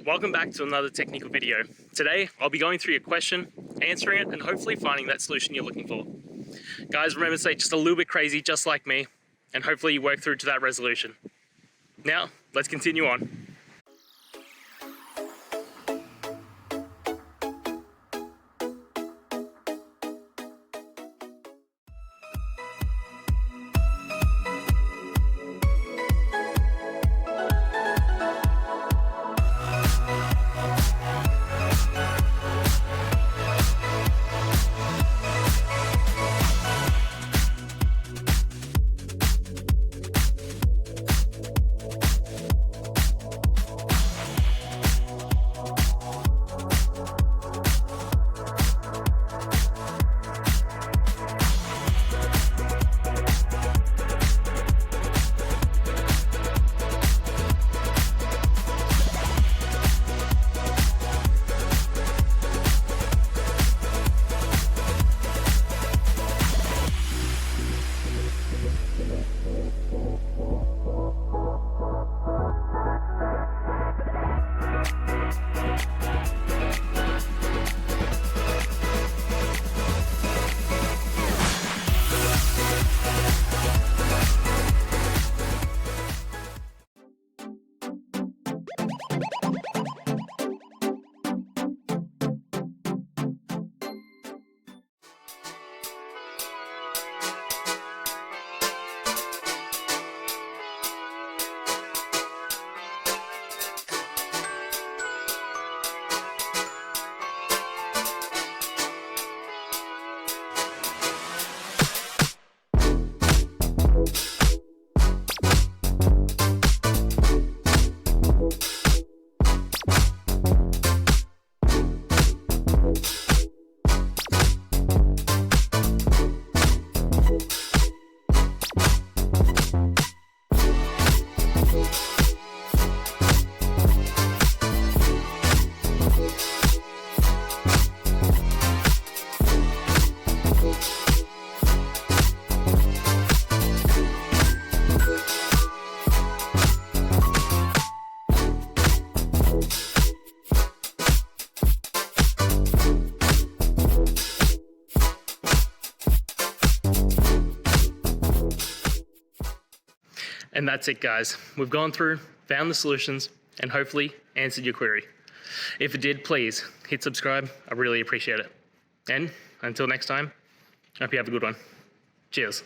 Welcome back to another technical video. Today, I'll be going through your question, answering it, and hopefully finding that solution you're looking for. Guys, remember to stay just a little bit crazy, just like me, and hopefully you work through to that resolution. Now, let's continue on. And that's it, guys. We've gone through, found the solutions, and hopefully answered your query. If it did, please hit subscribe. I really appreciate it. And until next time, I hope you have a good one. Cheers.